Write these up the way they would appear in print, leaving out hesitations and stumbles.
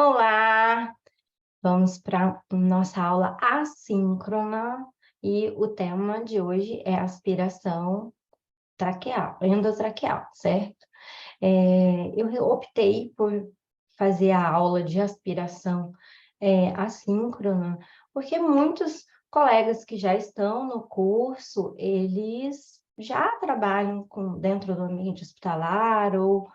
Olá! Vamos para nossa aula assíncrona e o tema de hoje é aspiração traqueal, endotraqueal, certo? Eu optei por fazer a aula de aspiração assíncrona, porque muitos colegas que já estão no curso, eles já trabalham dentro do ambiente hospitalar ou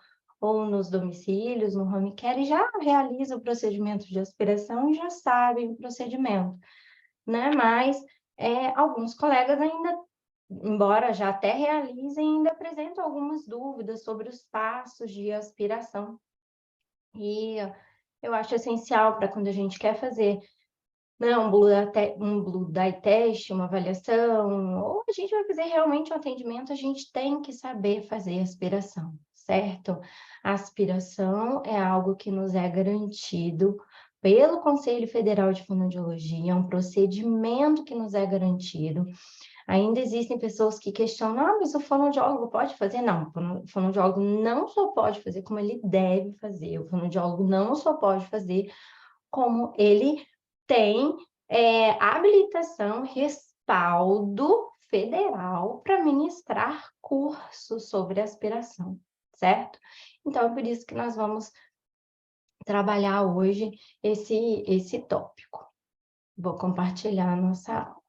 nos domicílios, no home care, e já realizam o procedimento de aspiração e já sabem o procedimento, né? Mas alguns colegas ainda, embora já até realizem, ainda apresentam algumas dúvidas sobre os passos de aspiração. E eu acho essencial para quando a gente quer fazer, né, um Blue Dye teste, uma avaliação, ou a gente vai fazer realmente um atendimento, a gente tem que saber fazer aspiração, certo? A aspiração é algo que nos é garantido pelo Conselho Federal de Fonoaudiologia, é um procedimento que nos é garantido. Ainda existem pessoas que questionam, mas o fonoaudiólogo pode fazer? Não, o fonoaudiólogo não só pode fazer como ele deve fazer, o fonoaudiólogo não só pode fazer como ele tem habilitação, respaldo federal para ministrar cursos sobre aspiração, certo? Então, é por isso que nós vamos trabalhar hoje esse tópico. Vou compartilhar a nossa aula.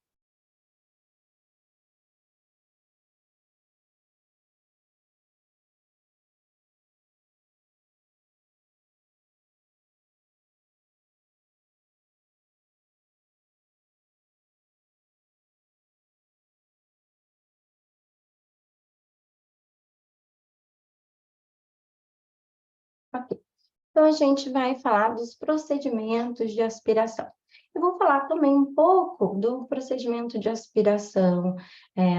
Ok. Então, a gente vai falar dos procedimentos de aspiração. Eu vou falar também um pouco do procedimento de aspiração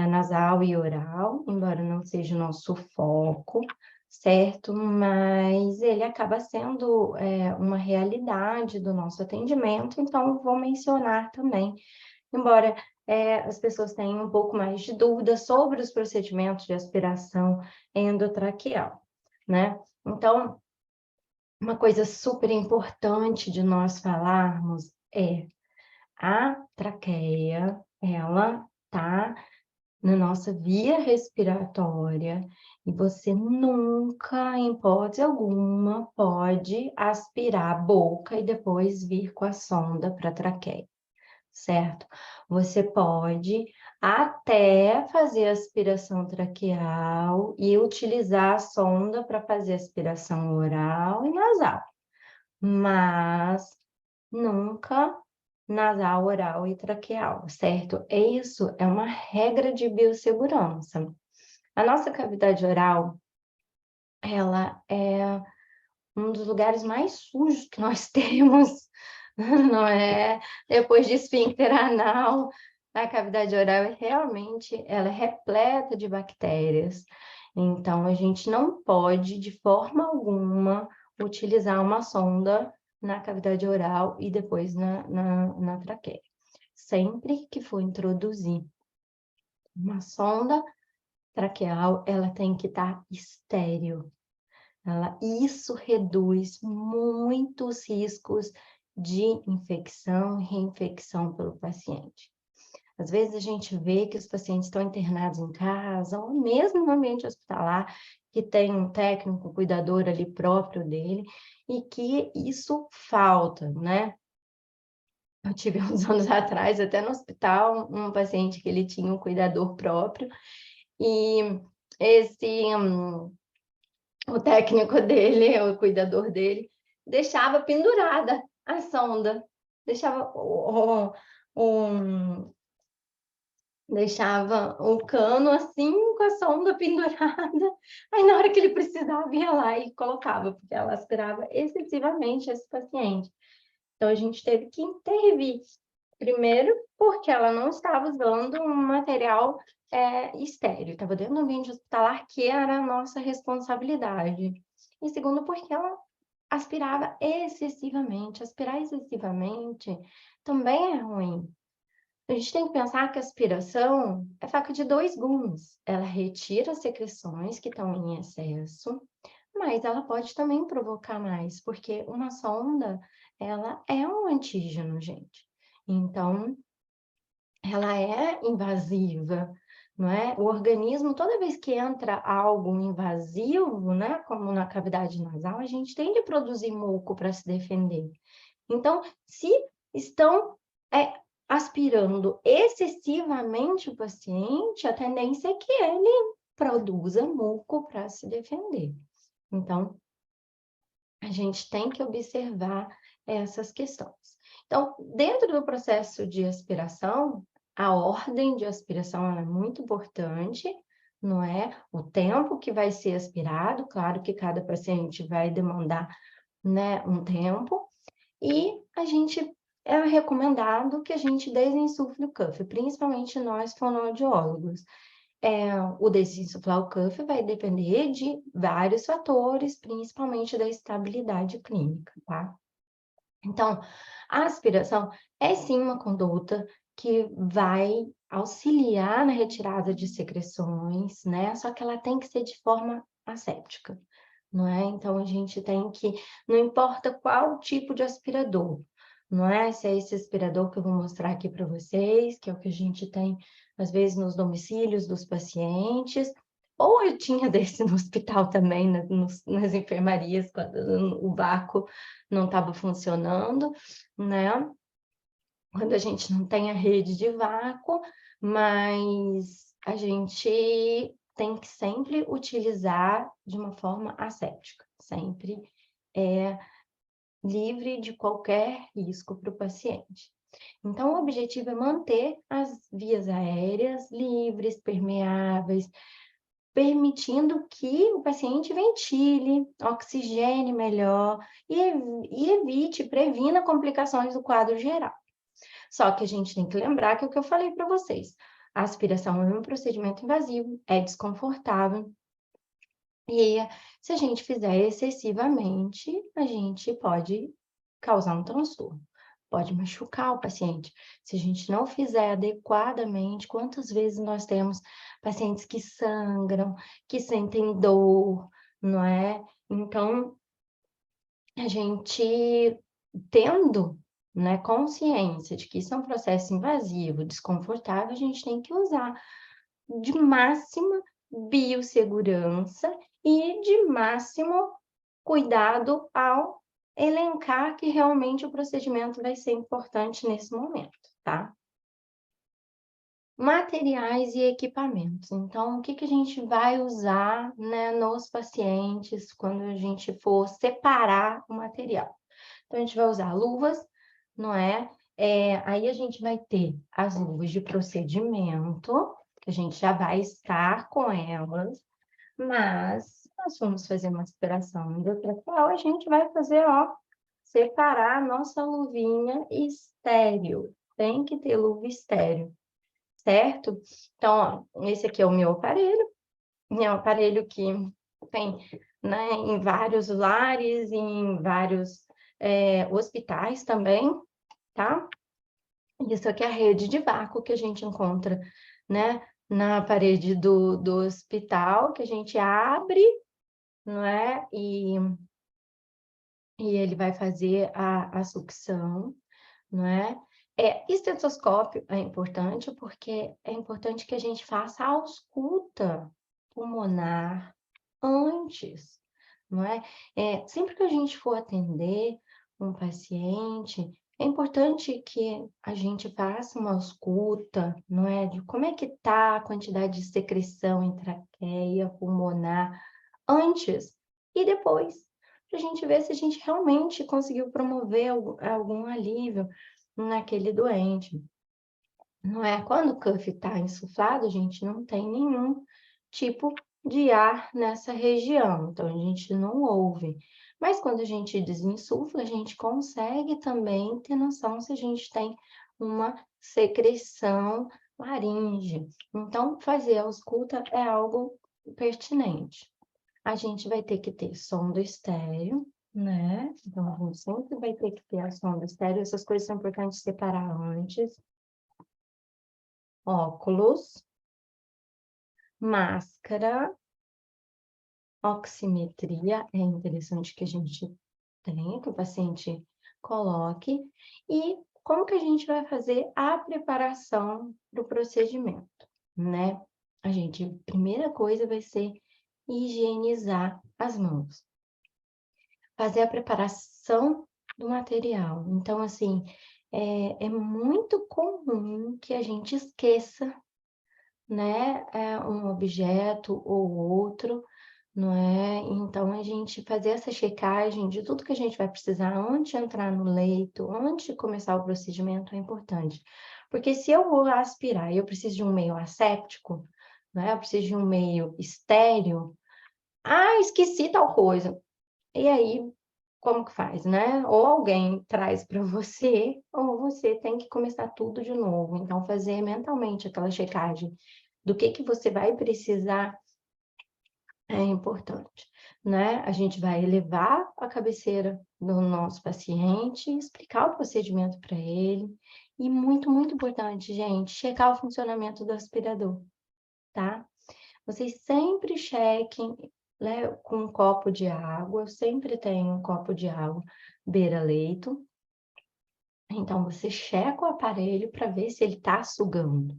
nasal e oral, embora não seja o nosso foco, certo? Mas ele acaba sendo uma realidade do nosso atendimento, então eu vou mencionar também, embora as pessoas tenham um pouco mais de dúvida sobre os procedimentos de aspiração endotraqueal, né? Então, uma coisa super importante de nós falarmos é a traqueia, ela tá na nossa via respiratória e você nunca, em hipótese alguma, pode aspirar a boca e depois vir com a sonda para a traqueia, certo? Você pode até fazer aspiração traqueal e utilizar a sonda para fazer aspiração oral e nasal, mas nunca nasal, oral e traqueal, certo? Isso é uma regra de biossegurança. A nossa cavidade oral, ela é um dos lugares mais sujos que nós temos, não é? Depois de esfíncter anal, a cavidade oral ela é repleta de bactérias. Então, a gente não pode, de forma alguma, utilizar uma sonda na cavidade oral e depois na traqueia. Sempre que for introduzir uma sonda traqueal, ela tem que estar estéril. Isso reduz muitos riscos de infecção e reinfecção pelo paciente. Às vezes a gente vê que os pacientes estão internados em casa, ou mesmo no ambiente hospitalar, que tem um técnico, um cuidador ali próprio dele, e que isso falta, né? Eu tive uns anos atrás, até no hospital, um paciente que ele tinha um cuidador próprio, e o técnico dele, o cuidador dele, deixava pendurada a sonda, deixava o cano assim, com a sonda pendurada, aí na hora que ele precisava ia lá e colocava, porque ela aspirava excessivamente esse paciente. Então, a gente teve que intervir. Primeiro, porque ela não estava usando um material estéril, estava dentro do ambiente hospitalar, que era a nossa responsabilidade. E segundo, porque ela aspirava excessivamente. Aspirar excessivamente também é ruim. A gente tem que pensar que a aspiração é faca de dois gumes. Ela retira as secreções que estão em excesso, mas ela pode também provocar mais, porque uma sonda, ela é um antígeno, gente. Então, ela é invasiva, não é? O organismo, toda vez que entra algo invasivo, né, como na cavidade nasal, a gente tem de produzir muco para se defender. Então, se estão aspirando excessivamente o paciente, a tendência é que ele produza muco para se defender. Então, a gente tem que observar essas questões. Então, dentro do processo de aspiração, a ordem de aspiração é muito importante, não é? O tempo que vai ser aspirado, claro que cada paciente vai demandar, né, um tempo, e a gente é recomendado que a gente desinsufle o cuff, principalmente nós fonoaudiólogos. O desinsuflar o cuff vai depender de vários fatores, principalmente da estabilidade clínica, tá? Então, a aspiração é sim uma conduta que vai auxiliar na retirada de secreções, né? Só que ela tem que ser de forma asséptica, não é? Então, a gente tem que, não importa qual tipo de aspirador, não é? Se é esse aspirador que eu vou mostrar aqui para vocês, que é o que a gente tem, às vezes, nos domicílios dos pacientes, ou eu tinha desse no hospital também, nas enfermarias, quando o vácuo não estava funcionando, né? Quando a gente não tem a rede de vácuo, mas a gente tem que sempre utilizar de uma forma asséptica, sempre livre de qualquer risco para o paciente. Então, o objetivo é manter as vias aéreas livres, permeáveis, permitindo que o paciente ventile, oxigene melhor e evite, previna complicações do quadro geral. Só que a gente tem que lembrar que é o que eu falei para vocês. A aspiração é um procedimento invasivo, é desconfortável. E se a gente fizer excessivamente, a gente pode causar um transtorno. Pode machucar o paciente. Se a gente não fizer adequadamente, quantas vezes nós temos pacientes que sangram, que sentem dor, não é? Então, a gente tendo, né, consciência de que isso é um processo invasivo, desconfortável, a gente tem que usar de máxima biossegurança e de máximo cuidado ao elencar que realmente o procedimento vai ser importante nesse momento, tá? Materiais e equipamentos. Então, o que a gente vai usar, né, nos pacientes quando a gente for separar o material? Então, a gente vai usar luvas, não é? Aí a gente vai ter as luvas de procedimento, que a gente já vai estar com elas, mas nós vamos fazer uma aspiração endotraqueal, a gente vai fazer, ó, separar a nossa luvinha estéreo. Tem que ter luva estéreo, certo? Então, ó, esse aqui é o meu aparelho, é um aparelho que tem, né, em vários lares, em vários hospitais também, tá? Isso aqui é a rede de vácuo que a gente encontra, né, na parede do hospital, que a gente abre, não é? E ele vai fazer a sucção, não é? Estetoscópio é importante porque é importante que a gente faça a ausculta pulmonar antes, não é? Sempre que a gente for atender um paciente, é importante que a gente faça uma ausculta, não é? De como é que está a quantidade de secreção em traqueia, pulmonar, antes e depois, para a gente ver se a gente realmente conseguiu promover algum alívio naquele doente. Não é? Quando o cuff está insuflado, a gente não tem nenhum tipo de ar nessa região, então a gente não ouve. Mas quando a gente desinsufla, a gente consegue também ter noção se a gente tem uma secreção laríngea. Então, fazer a ausculta é algo pertinente. A gente vai ter que ter sonda estéreo, né? Então, a gente sempre vai ter que ter a sonda estéreo. Essas coisas são importantes separar antes. Óculos, máscara, oximetria, é interessante que a gente tenha, que o paciente coloque, e como que a gente vai fazer a preparação para o procedimento, né? Primeira coisa vai ser higienizar as mãos, fazer a preparação do material. Então, assim, é muito comum que a gente esqueça, né, um objeto ou outro, não é? Então, a gente fazer essa checagem de tudo que a gente vai precisar antes de entrar no leito, antes de começar o procedimento, é importante. Porque se eu vou aspirar e eu preciso de um meio asséptico, né, eu preciso de um meio estéril, esqueci tal coisa. E aí, como que faz, né? Ou alguém traz para você, ou você tem que começar tudo de novo. Então, fazer mentalmente aquela checagem do que você vai precisar é importante, né? A gente vai levar a cabeceira do nosso paciente, explicar o procedimento para ele, e muito importante, gente, checar o funcionamento do aspirador, tá? Vocês sempre chequem, né, com um copo de água, eu sempre tenho um copo de água beira-leito. Então, você checa o aparelho para ver se ele está sugando.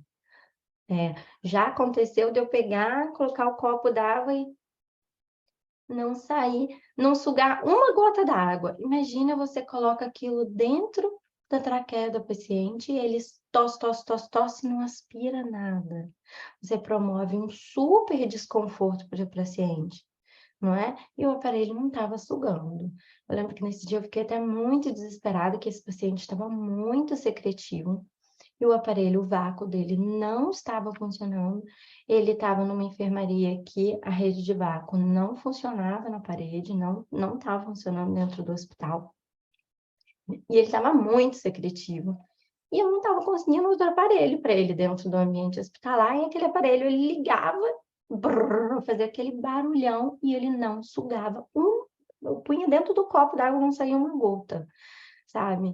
Já aconteceu de eu pegar, colocar o copo d'água e não sair, não sugar uma gota d'água. Imagina, você coloca aquilo dentro da traqueia do paciente e ele tosse e não aspira nada. Você promove um super desconforto para o paciente, não é? E o aparelho não estava sugando. Eu lembro que nesse dia eu fiquei até muito desesperada, que esse paciente estava muito secretivo, e o aparelho, o vácuo dele não estava funcionando. Ele estava numa enfermaria que a rede de vácuo não funcionava na parede, não estava funcionando dentro do hospital. E ele estava muito secretivo. E eu não estava conseguindo outro aparelho para ele dentro do ambiente hospitalar, e aquele aparelho, ele ligava, fazia aquele barulhão, e ele não sugava eu punha dentro do copo d'água, não saía uma gota, sabe?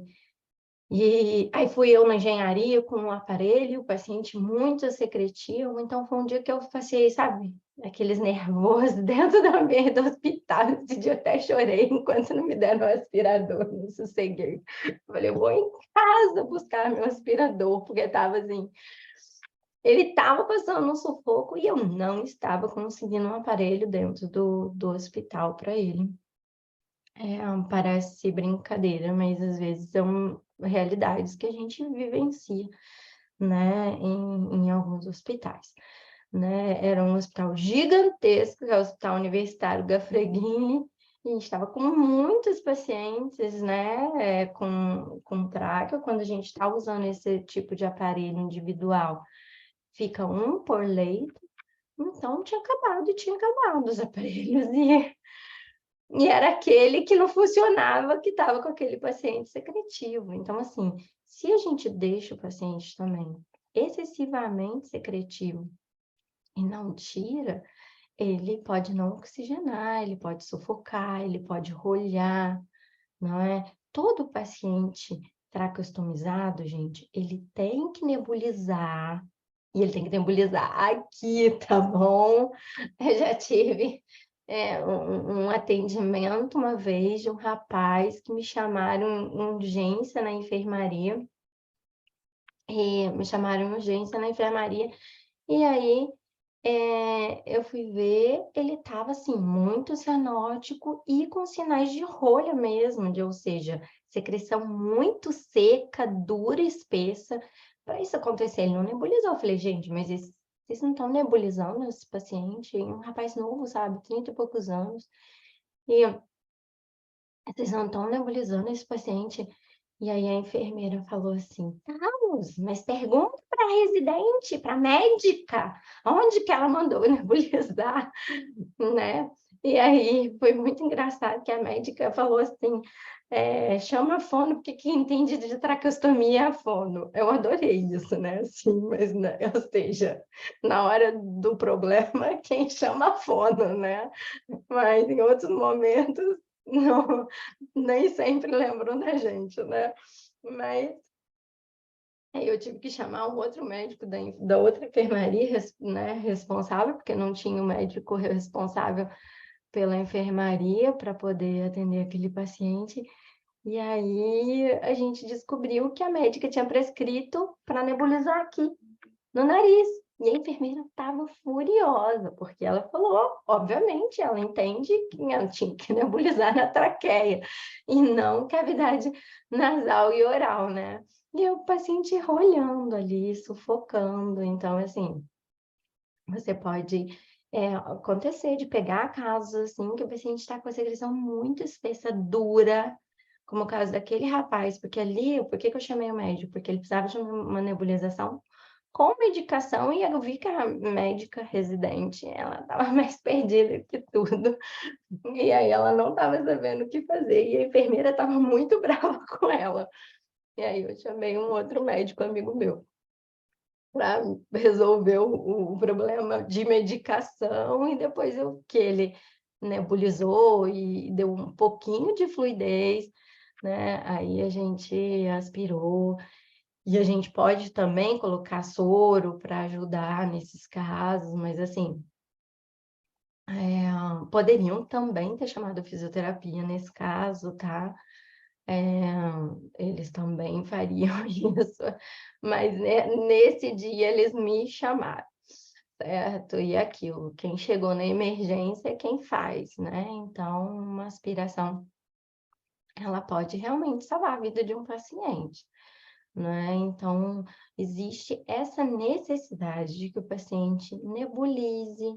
E aí fui eu na engenharia com um aparelho, o paciente muito secretivo, então foi um dia que eu passei, sabe, aqueles nervosos dentro do ambiente do hospital. Esse dia eu até chorei enquanto não me deram o aspirador, não sosseguei. Falei, eu vou em casa buscar meu aspirador, porque estava assim, ele estava passando um sufoco e eu não estava conseguindo um aparelho dentro do hospital para ele. Parece brincadeira, mas às vezes são realidades que a gente vivencia, né, em alguns hospitais, né? Era um hospital gigantesco, que é o Hospital Universitário Gafreguini, e a gente estava com muitos pacientes, né, com tráqueo. Quando a gente está usando esse tipo de aparelho individual, fica um por leito, então tinha acabado os aparelhos, e era aquele que não funcionava, que estava com aquele paciente secretivo. Então, assim, se a gente deixa o paciente também excessivamente secretivo e não tira, ele pode não oxigenar, ele pode sufocar, ele pode rolhar, não é? Todo paciente traqueostomizado, gente, ele tem que nebulizar, e ele tem que nebulizar aqui, tá bom? Eu já tive um atendimento uma vez de um rapaz que me chamaram em urgência na enfermaria, e aí eu fui ver, ele estava assim, muito cianótico e com sinais de rolha mesmo, ou seja, secreção muito seca, dura, espessa. Para isso acontecer, ele não nebulizou. Eu falei, gente, mas vocês não estão nebulizando esse paciente? Um rapaz novo, sabe, 30 e poucos anos. E vocês não estão nebulizando esse paciente? E aí a enfermeira falou assim, estamos, mas pergunta para a residente, para a médica, onde que ela mandou nebulizar, né? E aí foi muito engraçado que a médica falou assim, chama a fono, porque quem entende de traqueostomia é a fono. Eu adorei isso, né? Assim, mas, né? Ou seja, na hora do problema, quem chama a fono, né? Mas em outros momentos, não, nem sempre lembram da gente, né? Mas aí eu tive que chamar um outro médico da outra enfermaria, né, responsável, porque não tinha um médico responsável pela enfermaria para poder atender aquele paciente. E aí a gente descobriu que a médica tinha prescrito para nebulizar aqui no nariz. E a enfermeira estava furiosa, porque ela falou, obviamente, ela entende que ela tinha que nebulizar na traqueia e não cavidade nasal e oral, né? E o paciente rolhando ali, sufocando. Então, assim, você pode acontecer de pegar casos assim que o paciente está com a secreção muito espessa, dura, como o caso daquele rapaz, porque ali, por que que eu chamei o médico? Porque ele precisava de uma nebulização com medicação e eu vi que a médica residente, ela estava mais perdida que tudo. E aí ela não estava sabendo o que fazer e a enfermeira estava muito brava com ela. E aí eu chamei um outro médico amigo meu para resolver o problema de medicação e depois que ele nebulizou e deu um pouquinho de fluidez, né? Aí a gente aspirou e a gente pode também colocar soro para ajudar nesses casos, mas assim, poderiam também ter chamado fisioterapia nesse caso, tá? Eles também fariam isso, mas nesse dia eles me chamaram, certo? E aquilo, quem chegou na emergência é quem faz, né? Então, uma aspiração, ela pode realmente salvar a vida de um paciente, né? Então, existe essa necessidade de que o paciente nebulize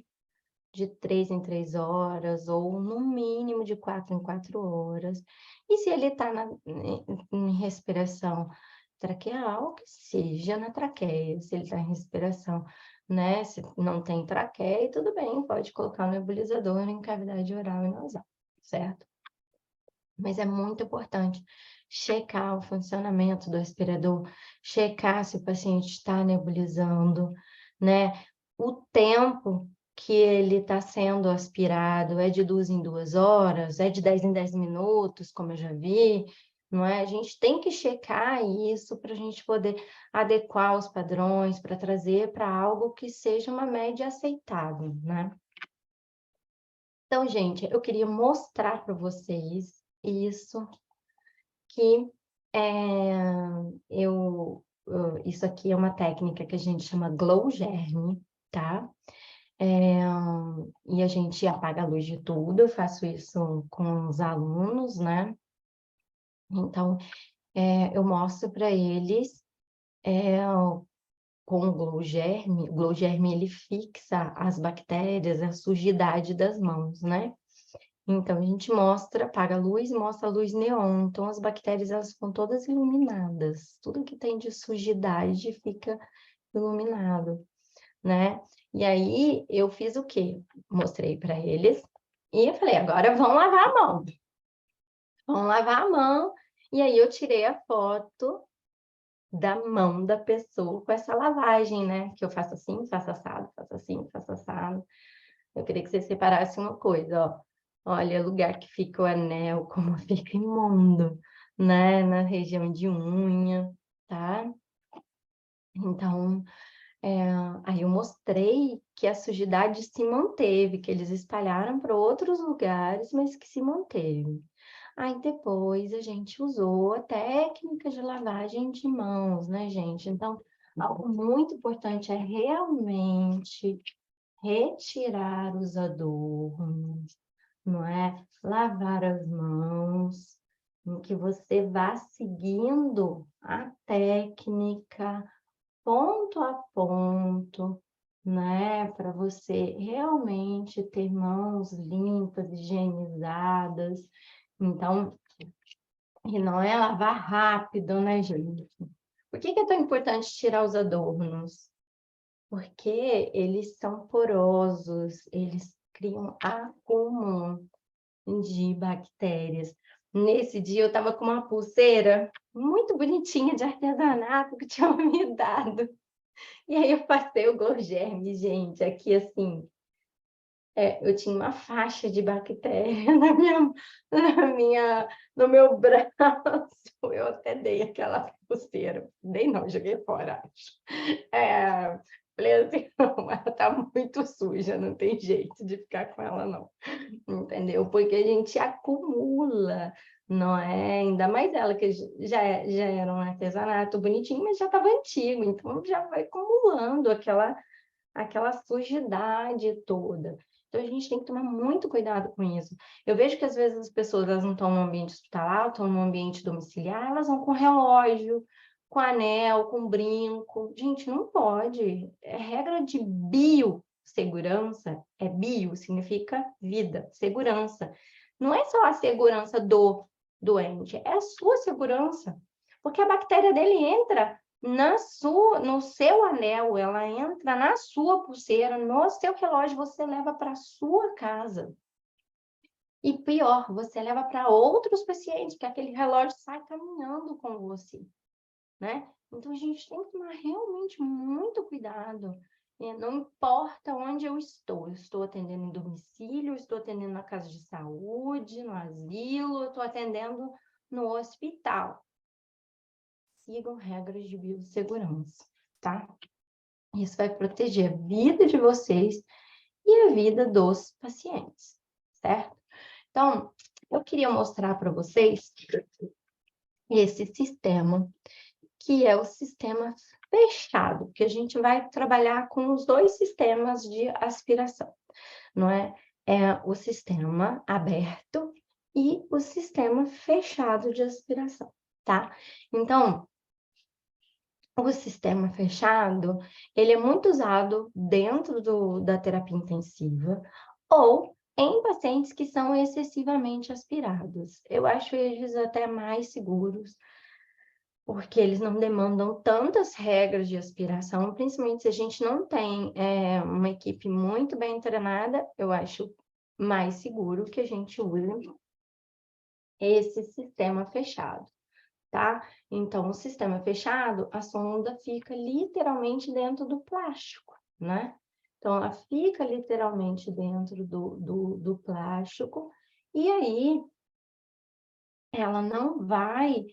de 3 em 3 horas, ou no mínimo de 4 em 4 horas. E se ele está em respiração traqueal, que seja na traqueia. Se ele está em respiração, né? Se não tem traqueia, tudo bem, pode colocar um nebulizador em cavidade oral e nasal, certo? Mas é muito importante checar o funcionamento do aspirador, checar se o paciente está nebulizando, né? O tempo que ele está sendo aspirado é de 2 em 2 horas, é de 10 em 10 minutos, como eu já vi, não é? A gente tem que checar isso para a gente poder adequar os padrões, para trazer para algo que seja uma média aceitável, né? Então, gente, eu queria mostrar para vocês isso, que isso aqui é uma técnica que a gente chama glow germe, tá? E a gente apaga a luz de tudo, eu faço isso com os alunos, né? Então, eu mostro para eles com o glow germe ele fixa as bactérias, a sujidade das mãos, né? Então, a gente mostra, apaga a luz e mostra a luz neon. Então, as bactérias, elas ficam todas iluminadas. Tudo que tem de sujidade fica iluminado, né? E aí, eu fiz o quê? Mostrei para eles e eu falei, agora vão lavar a mão. Vão lavar a mão. E aí, eu tirei a foto da mão da pessoa com essa lavagem, né? Que eu faço assim, faço assado, faço assim, faço assado. Eu queria que vocês separassem uma coisa, ó. Olha, lugar que fica o anel, como fica imundo, né? Na região de unha, tá? Então, aí eu mostrei que a sujidade se manteve, que eles espalharam para outros lugares, mas que se manteve. Aí depois a gente usou a técnica de lavagem de mãos, né, gente? Então, algo muito importante é realmente retirar os adornos, não é? Lavar as mãos, em que você vá seguindo a técnica ponto a ponto, né? Para você realmente ter mãos limpas, higienizadas. Então, e não é lavar rápido, né, gente? Por que que é tão importante tirar os adornos? Porque eles são porosos, eles criam acúmulo de bactérias. Nesse dia eu estava com uma pulseira muito bonitinha de artesanato que tinham me dado. E aí eu passei o Glogerme, gente, aqui assim, eu tinha uma faixa de bactéria no meu braço. Eu até dei aquela pulseira. Dei não, joguei fora, acho. Falei assim, não, ela tá muito suja, não tem jeito de ficar com ela, não. Entendeu? Porque a gente acumula, não é? Ainda mais ela, que já era um artesanato bonitinho, mas já estava antigo, então já vai acumulando aquela sujidade toda. Então, a gente tem que tomar muito cuidado com isso. Eu vejo que, às vezes, as pessoas elas não estão no ambiente hospitalar, estão no ambiente domiciliar, elas vão com relógio, com anel, com brinco. Gente, não pode. É regra de biossegurança. É bio, significa vida, segurança. Não é só a segurança do doente, é a sua segurança. Porque a bactéria dele entra no seu anel, ela entra na sua pulseira, no seu relógio, você leva para sua casa. E pior, você leva para outros pacientes, porque aquele relógio sai caminhando com você, né? Então, a gente tem que tomar realmente muito cuidado. Não importa onde eu estou atendendo em domicílio, estou atendendo na casa de saúde, no asilo, estou atendendo no hospital. Sigam regras de biossegurança, tá? Isso vai proteger a vida de vocês e a vida dos pacientes, certo? Então, eu queria mostrar para vocês esse sistema, que é o sistema fechado, que a gente vai trabalhar com os dois sistemas de aspiração, não é? É o sistema aberto e o sistema fechado de aspiração, tá? Então, o sistema fechado, ele é muito usado dentro da terapia intensiva ou em pacientes que são excessivamente aspirados. Eu acho eles até mais seguros, porque eles não demandam tantas regras de aspiração, principalmente se a gente não tem uma equipe muito bem treinada, eu acho mais seguro que a gente use esse sistema fechado. Tá? Então, o sistema fechado, a sonda fica literalmente dentro do plástico, né? Então, ela fica literalmente dentro do plástico, e aí ela não vai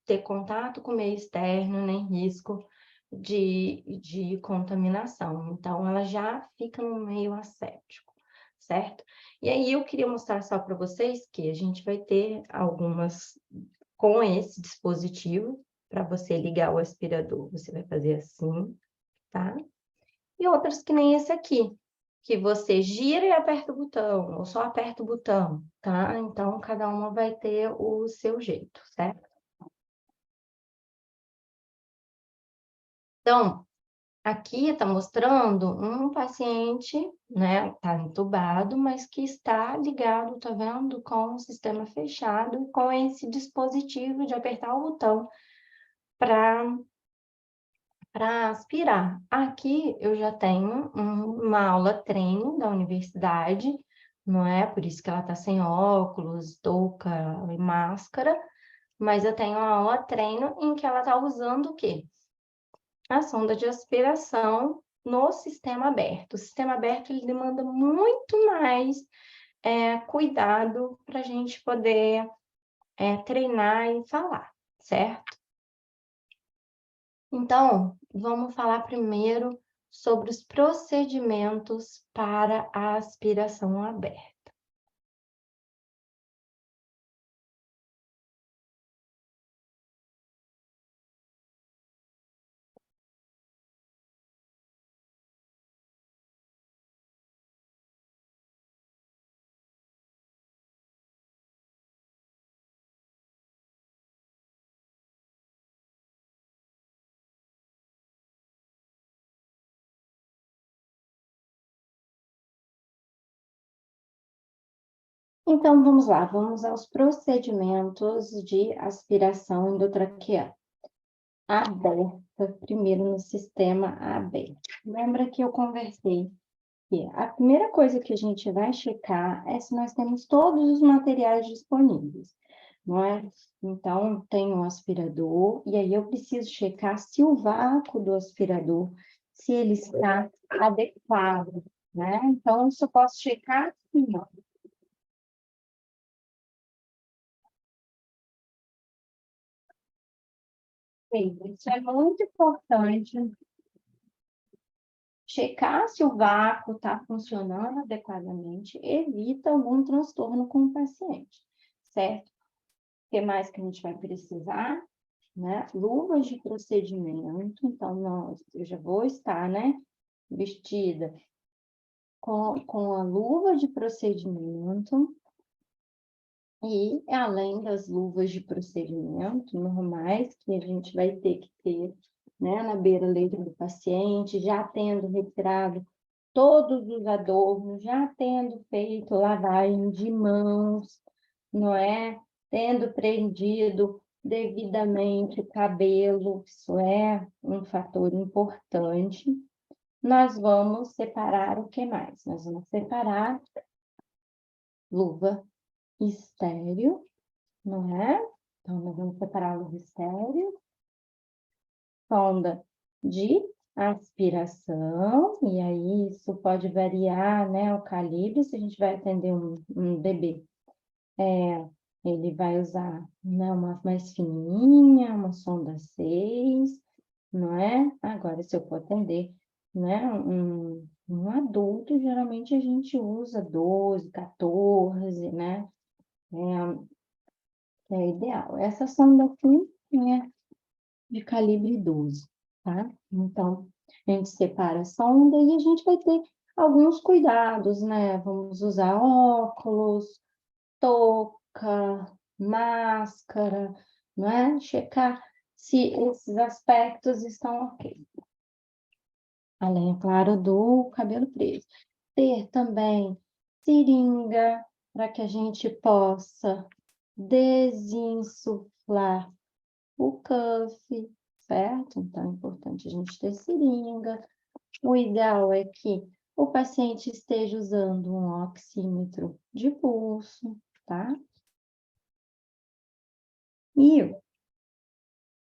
ter contato com o meio externo, nem risco de contaminação. Então, ela já fica no meio asséptico, certo? E aí, eu queria mostrar só para vocês que a gente vai ter algumas com esse dispositivo, para você ligar o aspirador, você vai fazer assim, tá? E outras que nem esse aqui, que você gira e aperta o botão, ou só aperta o botão, tá? Então, cada uma vai ter o seu jeito, certo? Então, aqui está mostrando um paciente, né? Está entubado, mas que está ligado, tá vendo? Com o sistema fechado, com esse dispositivo de apertar o botão para aspirar. Aqui eu já tenho uma aula treino da universidade, não é? Por isso que ela está sem óculos, touca e máscara, mas eu tenho uma aula treino em que ela está usando o quê? A sonda de aspiração no sistema aberto. O sistema aberto ele demanda muito mais cuidado para a gente poder treinar e falar, certo? Então, vamos falar primeiro sobre os procedimentos para a aspiração aberta. Então, vamos lá, vamos aos procedimentos de aspiração endotraqueal. Aberta, primeiro no sistema aberto. Lembra que eu conversei que a primeira coisa que a gente vai checar é se nós temos todos os materiais disponíveis, não é? Então, tem um aspirador, e aí eu preciso checar se o vácuo do aspirador, se ele está adequado, né? Então, eu só posso checar assim, ó. Isso é muito importante. Checar se o vácuo está funcionando adequadamente evita algum transtorno com o paciente, certo? O que mais que a gente vai precisar? Né? Luvas de procedimento, então, eu já vou estar, né, vestida com a luva de procedimento, e além das luvas de procedimento normais, que a gente vai ter que ter, né, na beira-leito do paciente, já tendo retirado todos os adornos, já tendo feito lavagem de mãos, não é? Tendo prendido devidamente o cabelo, isso é um fator importante. Nós vamos separar o que mais? Nós vamos separar luva estéreo, não é? Então, nós vamos separar a luva estéreo, sonda de aspiração, e aí isso pode variar, né, o calibre, se a gente vai atender um bebê. Ele vai usar, né, uma mais fininha, uma sonda 6, não é? Agora, se eu for atender, né, um adulto, geralmente a gente usa 12, 14, né? É ideal. Essa sonda aqui é de calibre 12, tá? Então, a gente separa a sonda e a gente vai ter alguns cuidados, né? Vamos usar óculos, touca, máscara, não é? Checar se esses aspectos estão ok. Além, é claro, do cabelo preso. Ter também seringa, para que a gente possa desinsuflar o cuff, certo? Então, é importante a gente ter seringa. O ideal é que o paciente esteja usando um oxímetro de pulso, tá? E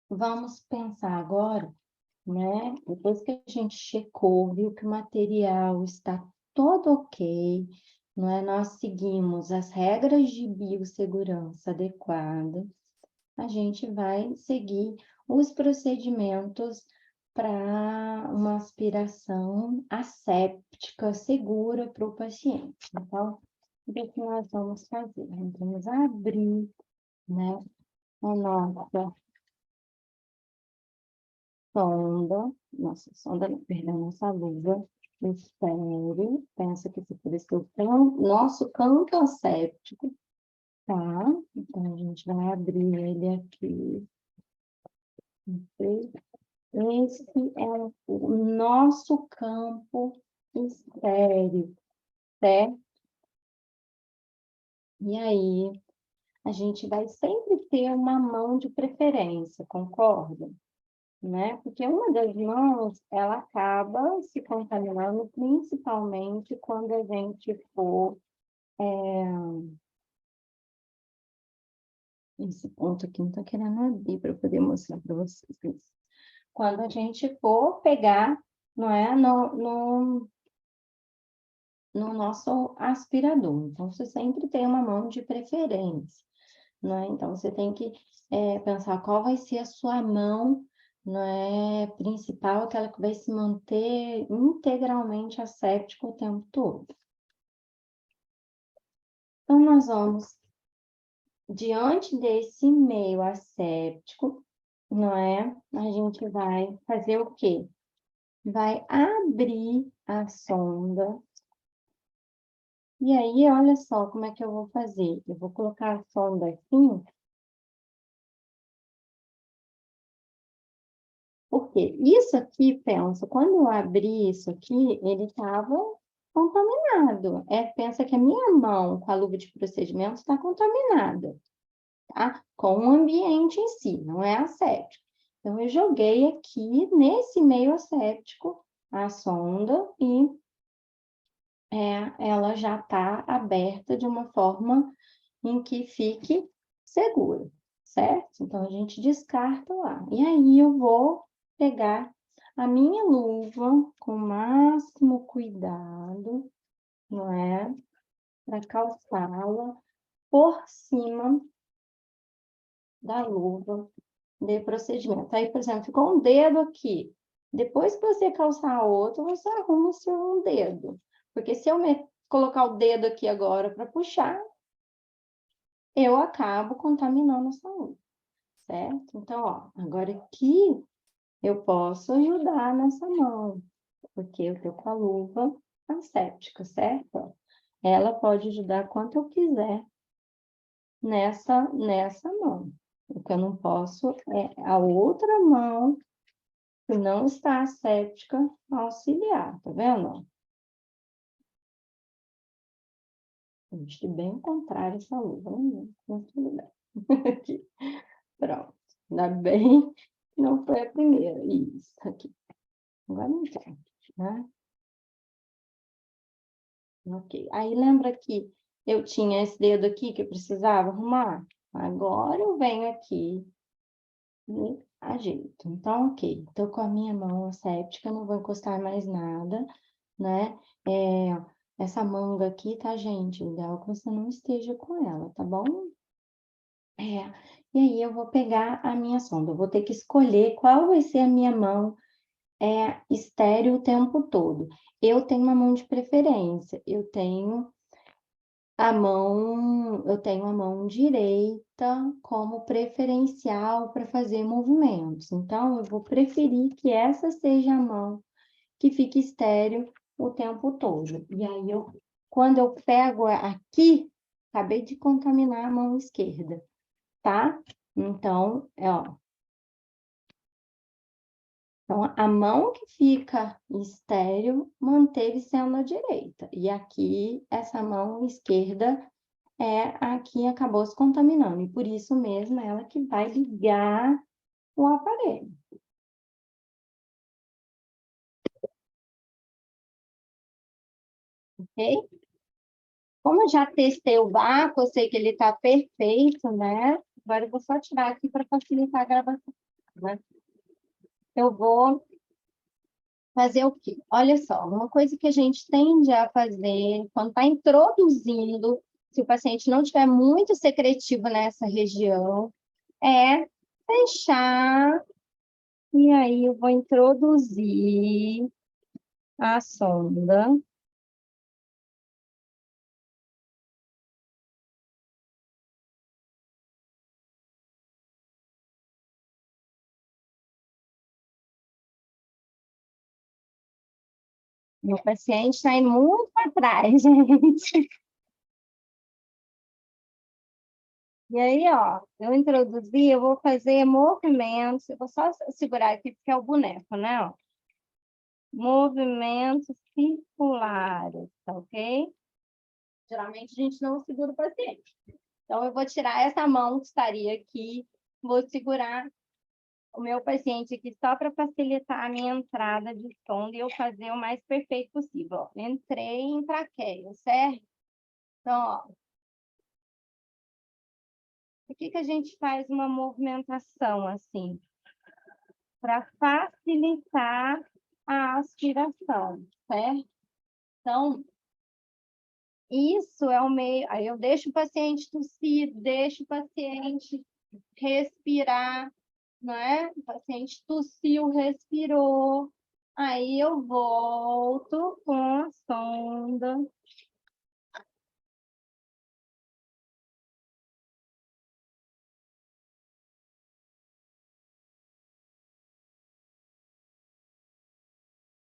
vamos pensar agora, né? Depois que a gente checou, viu que o material está todo ok, não é? Nós seguimos as regras de biossegurança adequadas, a gente vai seguir os procedimentos para uma aspiração asséptica segura para o paciente. Então, o que nós vamos fazer? Nós vamos abrir, né, a sonda, não, perdão, nossa luva estéreo. Pensa que esse aqui vai ser o nosso campo asséptico, tá? Então, a gente vai abrir ele aqui. Esse é o nosso campo estéreo, certo? E aí, a gente vai sempre ter uma mão de preferência, concorda? Né? Porque uma das mãos, ela acaba se contaminando, principalmente quando a gente for... Esse ponto aqui não está querendo abrir para eu poder mostrar para vocês. Quando a gente for pegar, não é, no nosso aspirador. Então, você sempre tem uma mão de preferência, né? Então, você tem que pensar qual vai ser a sua mão, né, principal, aquela que vai se manter integralmente asséptica o tempo todo. Então, nós vamos, diante desse meio asséptico, não é? A gente vai fazer o quê? Vai abrir a sonda. E aí, olha só como é que eu vou fazer. Eu vou colocar a sonda aqui. Porque isso aqui, pensa, quando eu abri isso aqui, ele estava contaminado. Pensa que a minha mão com a luva de procedimento está contaminada, tá? Com o ambiente em si, não é asséptico. Então, eu joguei aqui nesse meio asséptico a sonda e ela já está aberta de uma forma em que fique segura, certo? Então, a gente descarta lá. E aí, eu vou pegar a minha luva com o máximo cuidado, não é? Para calçá-la por cima da luva de procedimento. Aí, por exemplo, ficou um dedo aqui. Depois que você calçar outro, você arruma o seu dedo. Porque se eu colocar o dedo aqui agora para puxar, eu acabo contaminando a saúde, certo? Então, ó, agora aqui eu posso ajudar nessa mão, porque eu tô com a luva asséptica, certo? Ela pode ajudar quanto eu quiser nessa mão. O que eu não posso é a outra mão que não está asséptica auxiliar, tá vendo? Deixa bem o contrário essa luva, né? Mas tudo bem. Aqui. Pronto. Ainda bem que não foi a primeira. Isso, aqui. Agora não tem, né? Ok. Aí lembra que eu tinha esse dedo aqui que eu precisava arrumar? Agora eu venho aqui e ajeito. Então, ok. Estou com a minha mão asséptica, não vou encostar mais nada, né? Essa manga aqui, tá, gente? O ideal é que você não esteja com ela, tá bom? E aí eu vou pegar a minha sonda. Eu vou ter que escolher qual vai ser a minha mão estéreo o tempo todo. Eu tenho uma mão de preferência. Eu tenho a mão direita como preferencial para fazer movimentos. Então, eu vou preferir que essa seja a mão que fique estéreo o tempo todo. E aí, quando eu pego aqui, acabei de contaminar a mão esquerda, tá? Então, ó. Então, a mão que fica estéreo manteve sendo a direita. E aqui, essa mão esquerda a que acabou se contaminando. E por isso mesmo, é ela que vai ligar o aparelho. Ok? Como eu já testei o vácuo, eu sei que ele está perfeito, né? Agora eu vou só tirar aqui para facilitar a gravação, né? Eu vou fazer o quê? Olha só, uma coisa que a gente tende a fazer quando está introduzindo, se o paciente não tiver muito secretivo nessa região, é fechar, e aí eu vou introduzir a sonda. Meu paciente está indo muito para trás, gente. E aí, ó, eu introduzi, eu vou fazer movimentos, eu vou só segurar aqui, porque é o boneco, né? Ó. Movimentos circulares, tá ok? Geralmente a gente não segura o paciente. Então, eu vou tirar essa mão que estaria aqui, vou segurar o meu paciente aqui só para facilitar a minha entrada de sonda e eu fazer o mais perfeito possível. Ó. Entrei em traqueia, certo? Então, ó, por que a gente faz uma movimentação assim? Para facilitar a aspiração, certo? Então, isso é o meio. Aí eu deixo o paciente tossir, deixo o paciente respirar, não é? O paciente tossiu, respirou. Aí eu volto com a sonda.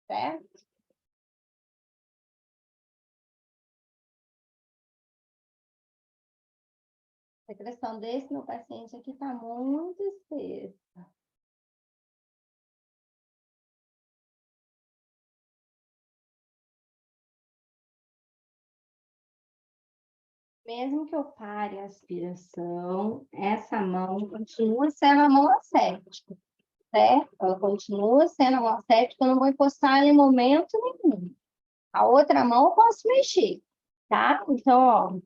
Certo? A secreção desse meu paciente aqui está muito espessa. Mesmo que eu pare a aspiração, essa mão continua sendo a mão asséptica, certo? Ela continua sendo a mão asséptica, eu não vou encostar em momento nenhum. A outra mão eu posso mexer, tá? Então, ó.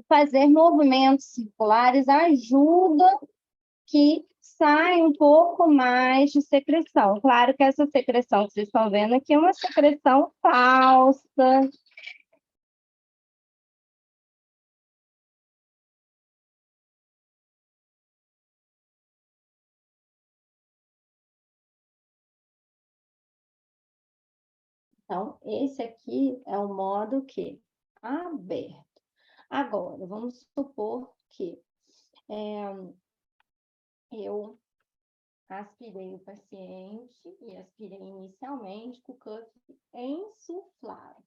Fazer movimentos circulares ajuda que sai um pouco mais de secreção. Claro que essa secreção que vocês estão vendo aqui é uma secreção falsa. Então, esse aqui é o modo que aberto. Agora, vamos supor que eu aspirei o paciente e aspirei inicialmente com o cuff insuflado,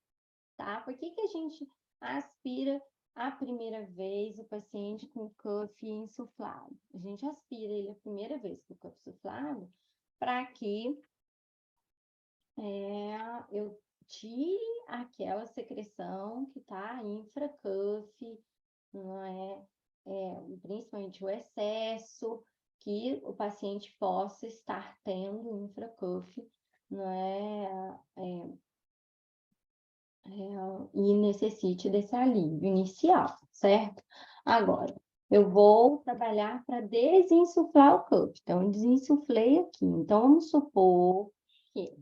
tá? Por que a gente aspira a primeira vez o paciente com o cuff insuflado? A gente aspira ele a primeira vez com o cuff insuflado para que eu tire aquela secreção que está infracuff, não é? Principalmente o excesso que o paciente possa estar tendo infracuff, não e necessite desse alívio inicial, certo? Agora, eu vou trabalhar para desinsuflar o cuff. Então, eu desinsuflei aqui. Então, vamos supor que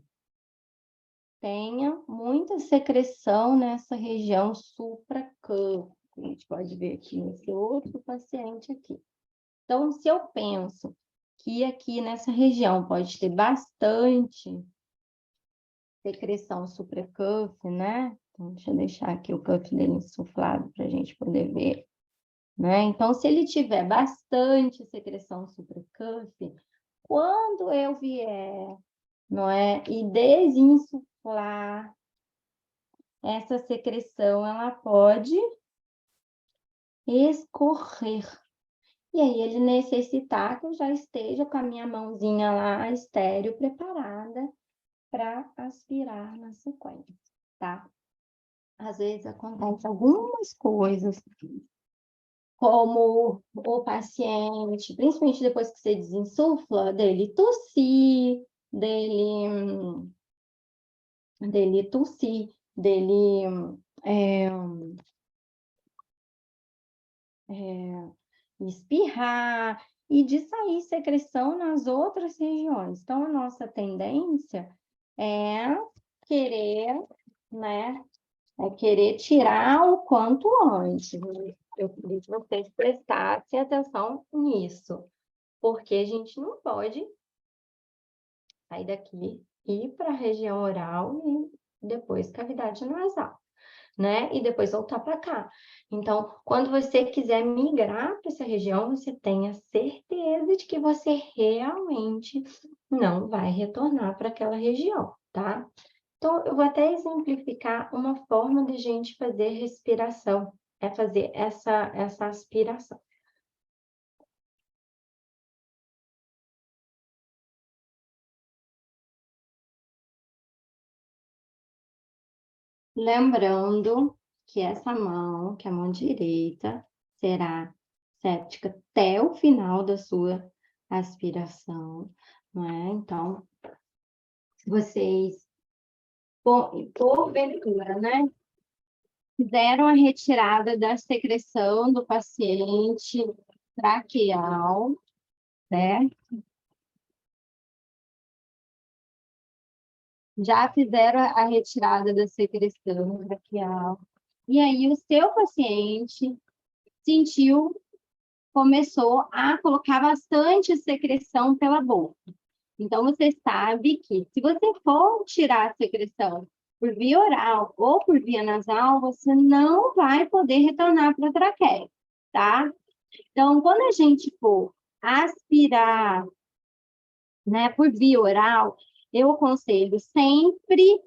tenha muita secreção nessa região supracuff. A gente pode ver aqui nesse outro paciente aqui. Então, se eu penso que aqui nessa região pode ter bastante secreção supracuff, né? Então, deixa eu deixar aqui o cuff dele insuflado para a gente poder ver, né? Então, se ele tiver bastante secreção supracuff, quando eu vier, não é? E desinsuflar essa secreção, ela pode escorrer. E aí, ele necessitar que eu já esteja com a minha mãozinha lá, estéreo, preparada para aspirar na sequência, tá? Às vezes acontece algumas coisas, como o paciente, principalmente depois que você desinsufla, dele tossir, dele tossir, dele espirrar e de sair secreção nas outras regiões. Então, a nossa tendência é querer, né, querer tirar o quanto antes. Eu queria que vocês prestassem atenção nisso, porque a gente não pode sair daqui e ir para a região oral e depois cavidade nasal, né? E depois voltar para cá. Então, quando você quiser migrar para essa região, você tenha certeza de que você realmente não vai retornar para aquela região, tá? Então, eu vou até exemplificar uma forma de a gente fazer respiração, fazer essa aspiração. Lembrando que essa mão, que é a mão direita, será séptica até o final da sua aspiração, não é? Então, vocês, porventura, né? Fizeram a retirada da secreção do paciente traqueal, né? Já fizeram a retirada da secreção braquial. E aí, o seu paciente sentiu, começou a colocar bastante secreção pela boca. Então, você sabe que se você for tirar a secreção por via oral ou por via nasal, você não vai poder retornar para a traqueia, tá? Então, quando a gente for aspirar, né, por via oral, eu aconselho sempre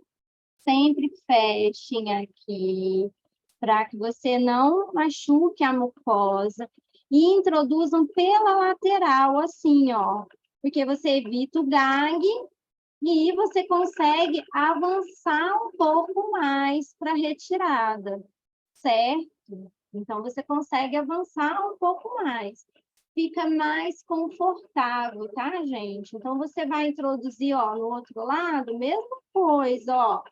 fechem aqui, para que você não machuque a mucosa, e introduzam pela lateral, assim, ó, porque você evita o gag e você consegue avançar um pouco mais para a retirada, certo? Então, você consegue avançar um pouco mais. Fica mais confortável, tá, gente? Então, você vai introduzir, ó, no outro lado, mesma coisa, ó.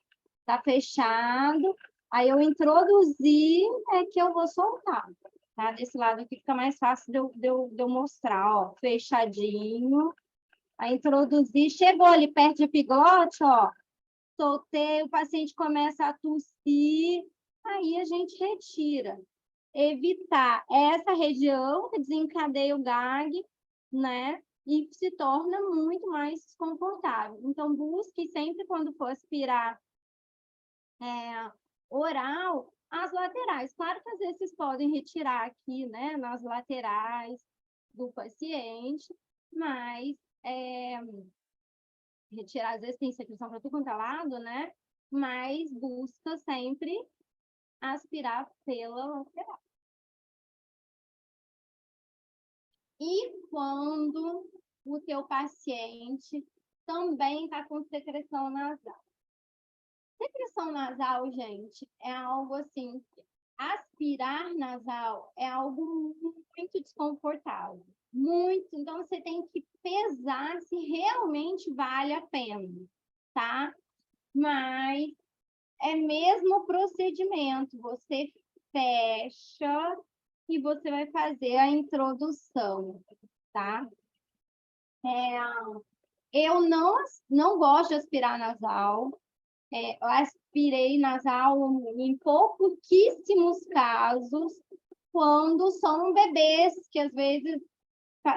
Tá fechado. Aí, eu introduzi, é que eu vou soltar. tá? Desse lado aqui fica mais fácil de eu mostrar, ó. Fechadinho. Aí introduzir, chegou ali perto de epiglótis, ó. Soltei, o paciente começa a tossir, aí a gente retira. Evitar essa região que desencadeia o gag, né? E se torna muito mais desconfortável. Então, busque sempre, quando for aspirar oral, as laterais. Claro que às vezes vocês podem retirar aqui, né? Nas laterais do paciente, mas retirar, às vezes tem secreção para tudo quanto é lado, né? Mas busca sempre aspirar pela lateral. E quando o teu paciente também está com secreção nasal. Secreção nasal, gente, é algo assim, aspirar nasal é algo muito desconfortável. Muito, então você tem que pesar se realmente vale a pena, tá? Mas é mesmo procedimento, você fecha e você vai fazer a introdução, tá? Eu não gosto de aspirar nasal. Eu aspirei nasal em pouquíssimos casos, quando são bebês, que às vezes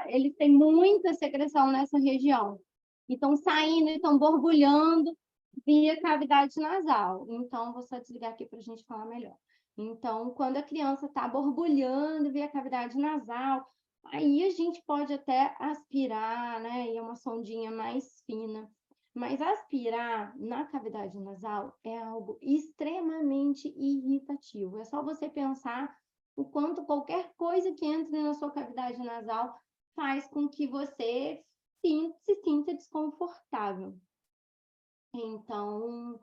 eles têm muita secreção nessa região. E estão saindo, estão borbulhando via cavidade nasal. Então, vou só desligar aqui para a gente falar melhor. Então, quando a criança está borbulhando via cavidade nasal, aí a gente pode até aspirar, né? E é uma sondinha mais fina. Mas aspirar na cavidade nasal é algo extremamente irritativo. É só você pensar o quanto qualquer coisa que entre na sua cavidade nasal faz com que você se sinta desconfortável. Então,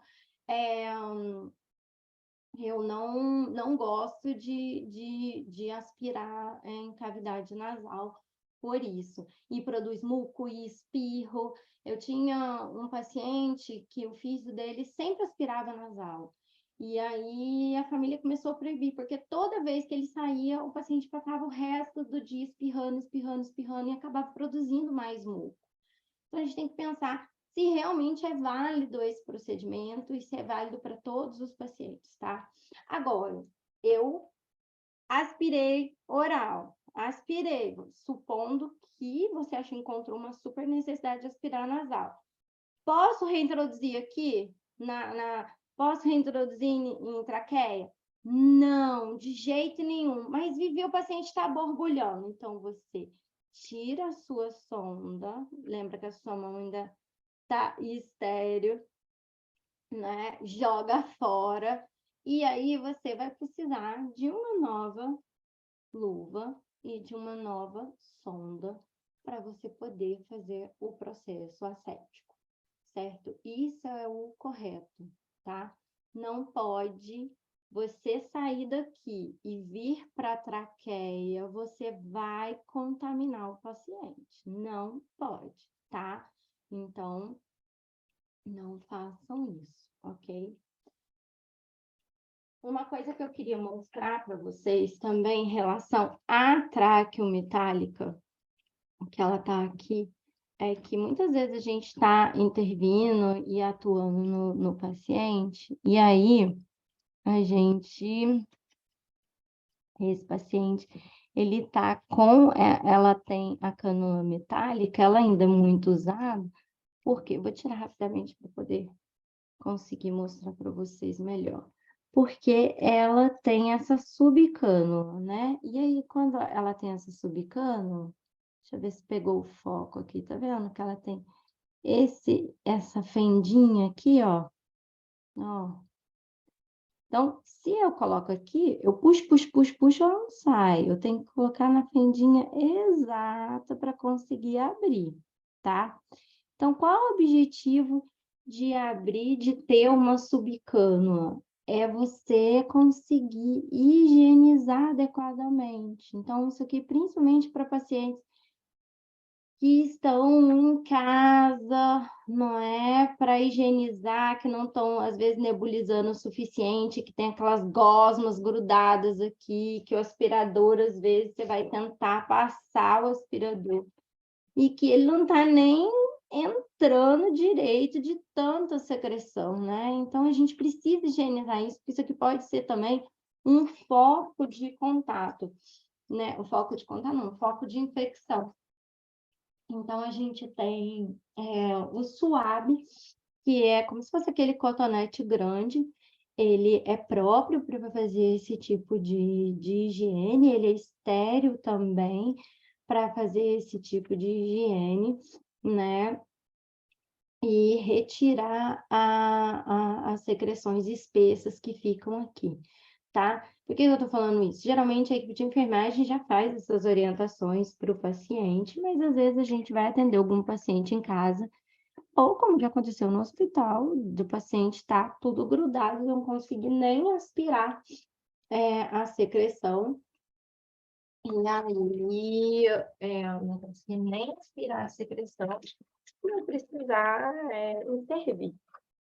eu não gosto de aspirar em cavidade nasal por isso. E produz muco e espirro. Eu tinha um paciente que o filho dele sempre aspirava nasal. E aí a família começou a proibir, porque toda vez que ele saía, o paciente passava o resto do dia espirrando, espirrando, espirrando e acabava produzindo mais muco. Então, a gente tem que pensar se realmente é válido esse procedimento e se é válido para todos os pacientes, tá? Agora, eu aspirei oral, aspirei, supondo que você acha que encontrou uma super necessidade de aspirar nasal. Posso reintroduzir aqui? Posso reintroduzir em traqueia? Não, de jeito nenhum. Mas o paciente está borbulhando. Então, você tira a sua sonda. Lembra que a sua mão ainda está estéreo, né? Joga fora. E aí, você vai precisar de uma nova luva e de uma nova sonda para você poder fazer o processo asséptico, certo? Isso é o correto, tá? Não pode você sair daqui e vir para a traqueia, você vai contaminar o paciente. Não pode, tá? Então, não façam isso, ok? Uma coisa que eu queria mostrar para vocês também em relação à traqueometálica, que ela está aqui, é que muitas vezes a gente está intervindo e atuando no paciente, e aí esse paciente, ele está ela tem a cânula metálica, ela ainda é muito usada, porque vou tirar rapidamente para poder conseguir mostrar para vocês melhor. Porque ela tem essa subcânula, né? E aí, quando ela tem essa subcânula, deixa eu ver se pegou o foco aqui, tá vendo? Que ela tem essa fendinha aqui, ó. Ó. Então, se eu coloco aqui, eu puxo, puxo, puxo, puxo, ela não sai. Eu tenho que colocar na fendinha exata para conseguir abrir, tá? Então, qual é o objetivo de abrir, de ter uma subcânula? É você conseguir higienizar adequadamente. Então, isso aqui, principalmente para pacientes que estão em casa, não é, para higienizar, que não estão, às vezes, nebulizando o suficiente, que tem aquelas gosmas grudadas aqui, que o aspirador, às vezes, você vai tentar passar o aspirador, e que ele não está nem entrando direito de tanta secreção, né? Então, a gente precisa higienizar isso, porque isso aqui pode ser também um foco de contato, né? O foco de contato não, o foco de infecção. Então, a gente tem o suave, que é como se fosse aquele cotonete grande. Ele é próprio para fazer esse tipo de higiene, ele é estéril também para fazer esse tipo de higiene, né? E retirar as secreções espessas que ficam aqui, tá? Por que eu estou falando isso? Geralmente a equipe de enfermagem já faz essas orientações para o paciente, mas às vezes a gente vai atender algum paciente em casa, ou como já aconteceu no hospital, do paciente estar tudo grudado, não conseguir nem aspirar a secreção, e aí não conseguir nem aspirar a secreção, não precisar intervir,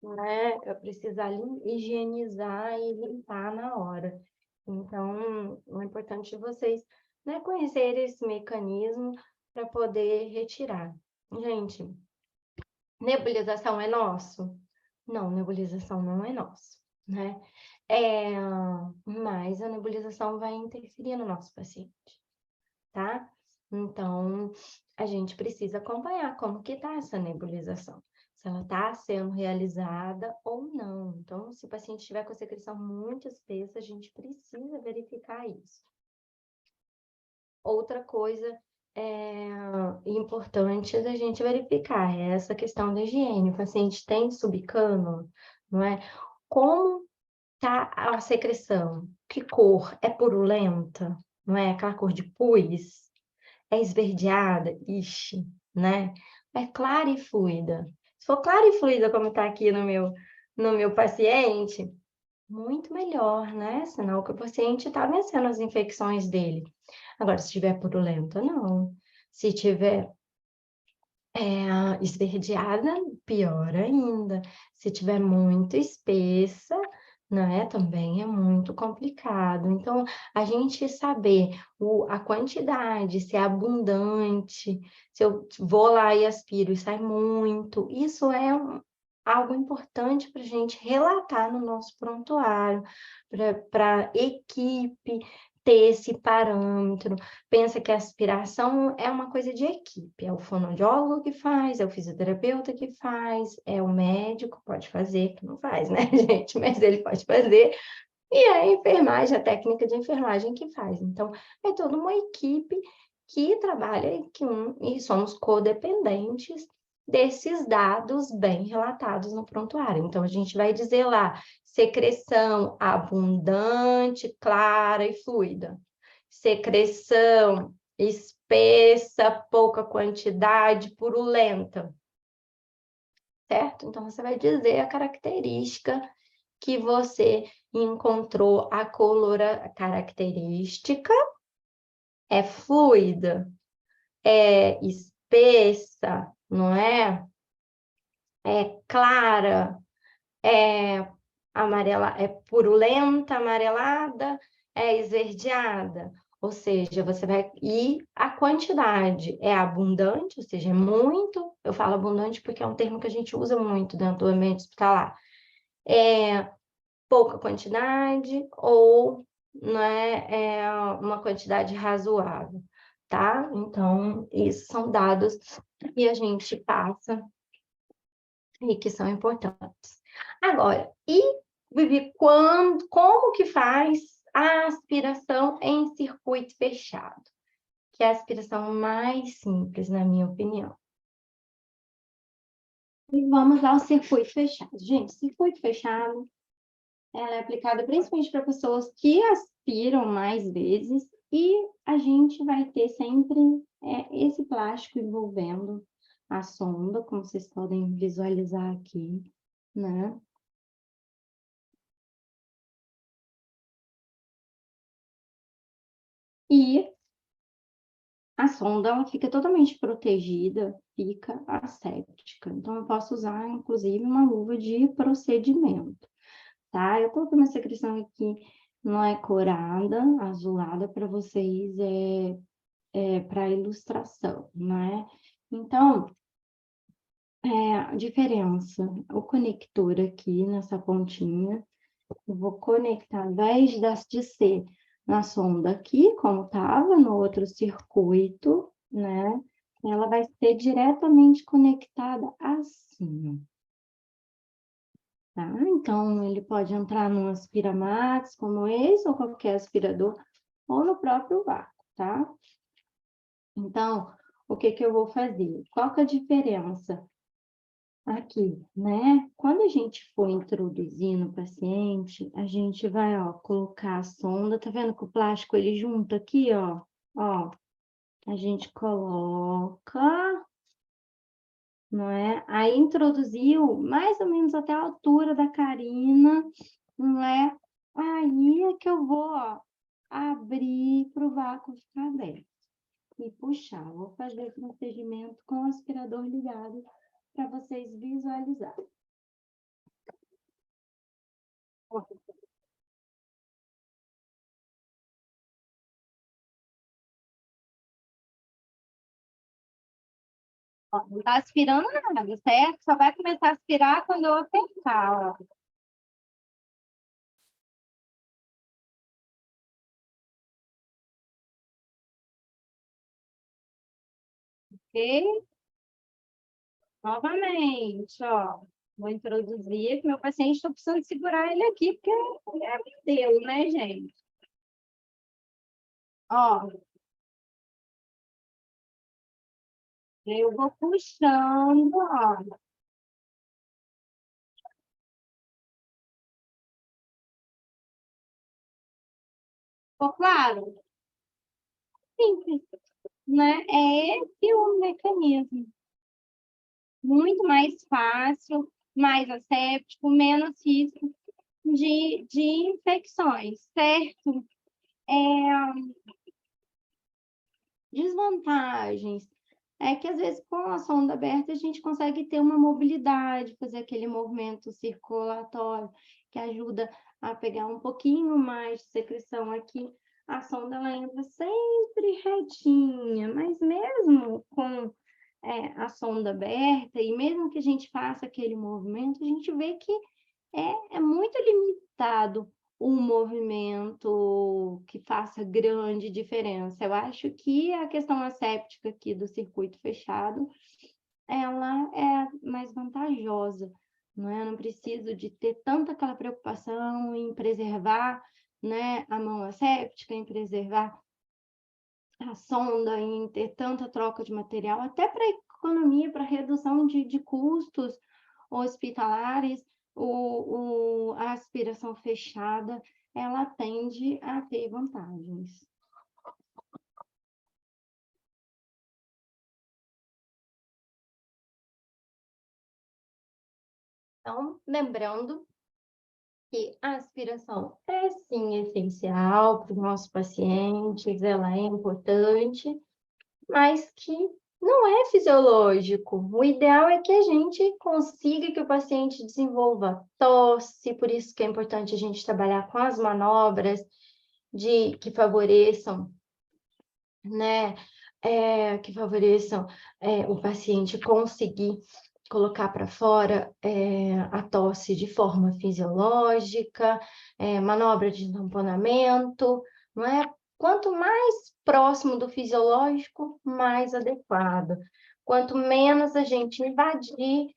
né? Eu precisar higienizar e limpar na hora. Então, é importante vocês, né, conhecerem esse mecanismo para poder retirar. Gente, nebulização é nosso? Não, nebulização não é nosso, né? Mas a nebulização vai interferir no nosso paciente, tá? Então, a gente precisa acompanhar como que está essa nebulização, se ela está sendo realizada ou não. Então, se o paciente estiver com a secreção muito espessa, a gente precisa verificar isso. Outra coisa importante da gente verificar é essa questão da higiene. O paciente tem subcânula, não é? Como está a secreção? Que cor? É purulenta? Não é? Aquela cor de pus? É esverdeada? Ixi, né? É clara e fluida. Se for clara e fluida, como está aqui no meu paciente, muito melhor, né? Sinal que o paciente está vencendo as infecções dele. Agora, se tiver purulenta, não. Se tiver esverdeada, pior ainda. Se tiver muito espessa, né, também é muito complicado. Então, a gente saber a quantidade, se é abundante, se eu vou lá e aspiro e sai muito, isso é algo importante para a gente relatar no nosso prontuário, para a equipe ter esse parâmetro. Pensa que a aspiração é uma coisa de equipe, é o fonoaudiólogo que faz, é o fisioterapeuta que faz, é o médico, pode fazer, que não faz, né, gente? Mas ele pode fazer, e é a enfermagem, a técnica de enfermagem que faz. Então, é toda uma equipe que trabalha e somos codependentes desses dados bem relatados no prontuário. Então, a gente vai dizer lá, secreção abundante, clara e fluida. Secreção espessa, pouca quantidade, purulenta. Certo? Então, você vai dizer a característica que você encontrou, a característica é fluida, é espessa, não é? É clara, é amarela, é purulenta, amarelada, é esverdeada. Ou seja, você vai... E a quantidade é abundante, ou seja, é muito... Eu falo abundante porque é um termo que a gente usa muito dentro do ambiente hospitalar. É pouca quantidade ou não uma quantidade razoável, tá? Então, isso são dados que a gente passa e que são importantes. Agora, Vivi, como que faz a aspiração em circuito fechado? Que é a aspiração mais simples, na minha opinião. E vamos ao circuito fechado. Gente, circuito fechado, ela é aplicada principalmente para pessoas que aspiram mais vezes e a gente vai ter sempre esse plástico envolvendo a sonda, como vocês podem visualizar aqui, né? E a sonda ela fica totalmente protegida, fica asséptica. Então, eu posso usar, inclusive, uma luva de procedimento, tá? Eu coloquei uma secreção aqui, não é corada, azulada, para vocês, para ilustração, né? Então, a diferença, o conector aqui nessa pontinha, eu vou conectar, ao invés de ser na sonda aqui, como estava no outro circuito, né? Ela vai ser diretamente conectada assim, tá? Então, ele pode entrar num aspiramax como esse, ou qualquer aspirador, ou no próprio vácuo, tá? Então, o que que eu vou fazer? Qual que é a diferença? Aqui, né? Quando a gente for introduzir no paciente, a gente vai, ó, colocar a sonda, tá vendo que o plástico ele junta aqui, ó, a gente coloca, não é? Aí introduziu mais ou menos até a altura da carina, não é? Aí é que eu vou, ó, abrir para o vácuo ficar aberto e puxar. Vou fazer esse procedimento com o aspirador ligado para vocês visualizarem. Ó, não tá aspirando nada, certo? Só vai começar a aspirar quando eu apertar, ó. Ok? Novamente, ó. Vou introduzir, que meu paciente está precisando segurar ele aqui, porque é meu, né, gente? Ó, eu vou puxando, ó. Ficou claro? Simples, né? É esse o mecanismo. Muito mais fácil, mais asséptico, menos risco de infecções, certo? Desvantagens é que, às vezes, com a sonda aberta, a gente consegue ter uma mobilidade, fazer aquele movimento circulatório, que ajuda a pegar um pouquinho mais de secreção aqui. A sonda ela entra sempre retinha, mas mesmo com a sonda aberta, e mesmo que a gente faça aquele movimento, a gente vê que é muito limitado um movimento que faça grande diferença. Eu acho que a questão asséptica aqui do circuito fechado, ela é mais vantajosa, não é? Eu não preciso de ter tanta aquela preocupação em preservar, né, a mão asséptica, em preservar a sonda, em ter tanta troca de material, até para economia, para redução de custos hospitalares, a aspiração fechada, ela tende a ter vantagens. Então, lembrando que a aspiração é sim essencial para os nossos pacientes, ela é importante, mas que não é fisiológico. O ideal é que a gente consiga que o paciente desenvolva tosse, por isso que é importante a gente trabalhar com as manobras que favoreçam, né, que favoreçam o paciente conseguir colocar para fora a tosse de forma fisiológica, manobra de tamponamento, não é? Quanto mais próximo do fisiológico, mais adequado. Quanto menos a gente invadir,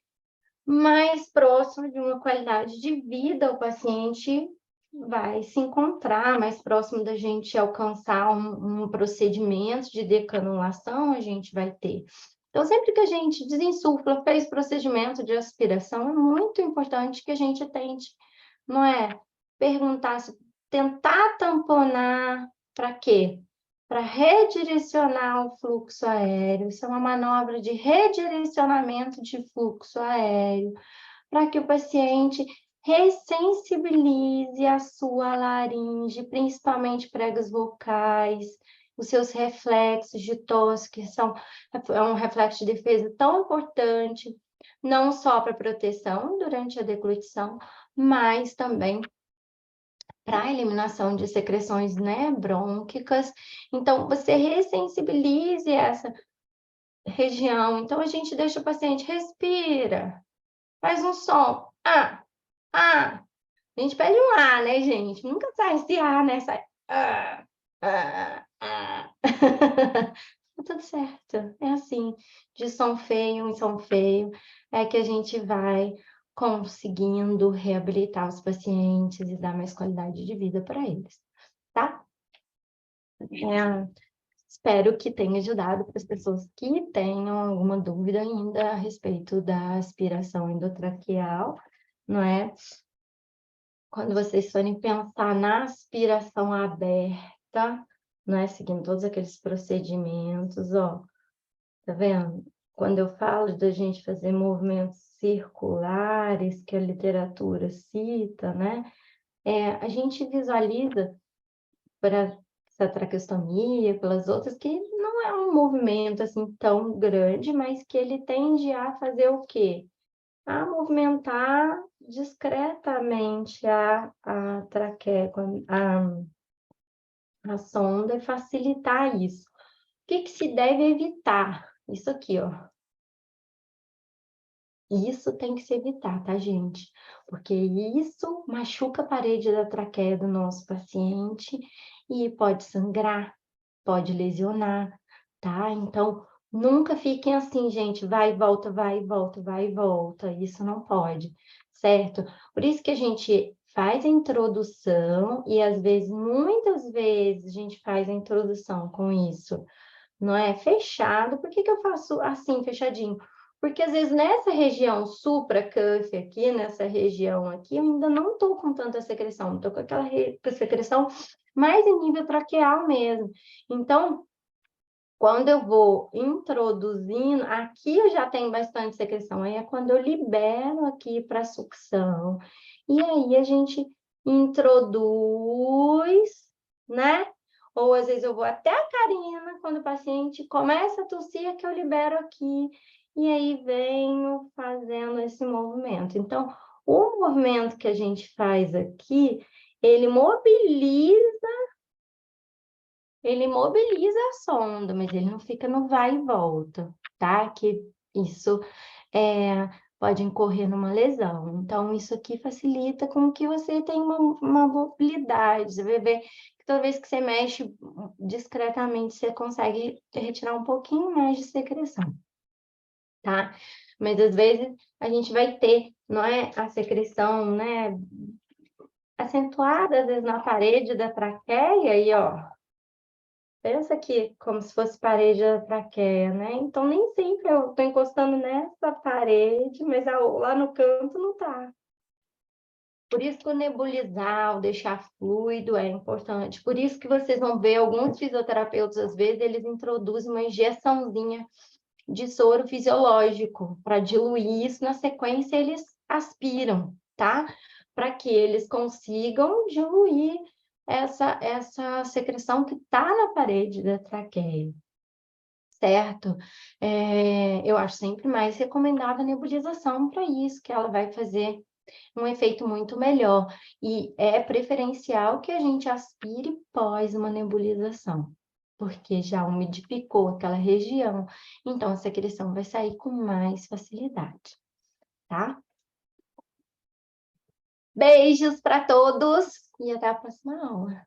mais próximo de uma qualidade de vida o paciente vai se encontrar, mais próximo da gente alcançar um procedimento de decanulação, a gente vai ter. Então, sempre que a gente desinsufla, fez procedimento de aspiração, é muito importante que a gente tente, não é? Perguntar se tentar tamponar para quê? Para redirecionar o fluxo aéreo. Isso é uma manobra de redirecionamento de fluxo aéreo, para que o paciente ressensibilize a sua laringe, principalmente pregas vocais. os seus reflexos de tosse, que é um reflexo de defesa tão importante, não só para proteção durante a deglutição, mas também para a eliminação de secreções, né, brônquicas. Então, você ressensibilize essa região. Então, a gente deixa o paciente, respira, faz um som, ah. A gente pede um A, né, gente? Nunca sai esse A, né? Sai ah. Tá tudo certo. É assim, de som feio em som feio, é que a gente vai conseguindo reabilitar os pacientes e dar mais qualidade de vida para eles, tá? Espero que tenha ajudado para as pessoas que tenham alguma dúvida ainda a respeito da aspiração endotraqueal, não é? Quando vocês forem pensar na aspiração aberta, né, seguindo todos aqueles procedimentos, ó, tá vendo? Quando eu falo da gente fazer movimentos circulares, que a literatura cita, né, a gente visualiza para essa traqueostomia, pelas outras, que não é um movimento assim tão grande, mas que ele tende a fazer o quê? A movimentar discretamente a traqueia, a sonda e facilitar isso. O que se deve evitar? Isso aqui, ó. Isso tem que se evitar, tá, gente? Porque isso machuca a parede da traqueia do nosso paciente e pode sangrar, pode lesionar, tá? Então, nunca fiquem assim, gente, vai e volta, vai e volta, vai e volta. Isso não pode, certo? Por isso que a gente faz a introdução e, às vezes, muitas vezes, a gente faz a introdução com isso, não é? Fechado. Por que eu faço assim, fechadinho? Porque, às vezes, nessa região supra-cuff aqui, nessa região aqui, eu ainda não estou com tanta secreção, estou com aquela secreção mais em nível traqueal mesmo. Então, quando eu vou introduzindo, aqui eu já tenho bastante secreção, aí é quando eu libero aqui para sucção. E aí a gente introduz, né? Ou às vezes eu vou até a carina, quando o paciente começa a tossir, é que eu libero aqui. E aí venho fazendo esse movimento. Então, o movimento que a gente faz aqui, ele mobiliza a sonda, mas ele não fica no vai e volta, tá? Que isso pode incorrer numa lesão. Então, isso aqui facilita com que você tenha uma mobilidade. Você vai ver que toda vez que você mexe discretamente, você consegue retirar um pouquinho mais de secreção, tá? Mas, às vezes, a gente vai ter, não é, a secreção, né, acentuada, às vezes, na parede da traqueia, e, ó, pensa aqui como se fosse parede da traqueia, né? Então, nem sempre eu estou encostando nessa parede, mas lá no canto não está. Por isso que o nebulizar, o deixar fluido é importante. Por isso que vocês vão ver alguns fisioterapeutas, às vezes, eles introduzem uma injeçãozinha de soro fisiológico para diluir isso. Na sequência, eles aspiram, tá? Para que eles consigam diluir essa secreção que está na parede da traqueia, certo? Eu acho sempre mais recomendável a nebulização para isso, que ela vai fazer um efeito muito melhor. E é preferencial que a gente aspire pós uma nebulização, porque já umidificou aquela região, então a secreção vai sair com mais facilidade, tá? Beijos para todos e até a próxima aula.